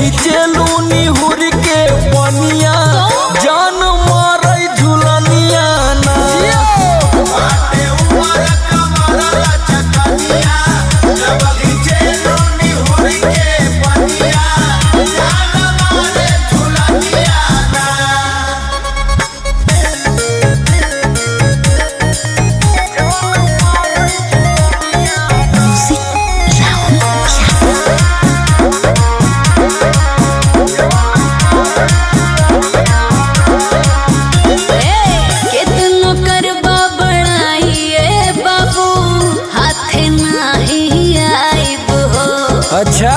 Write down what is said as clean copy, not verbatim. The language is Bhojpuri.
खींचेलू निहुर के पनिया जान मारे झुलनिया ना बाटे उमर कमर चकनिया जब खींचेलू निहुर के पनिया जान मारे झुलनिया ना। अच्छा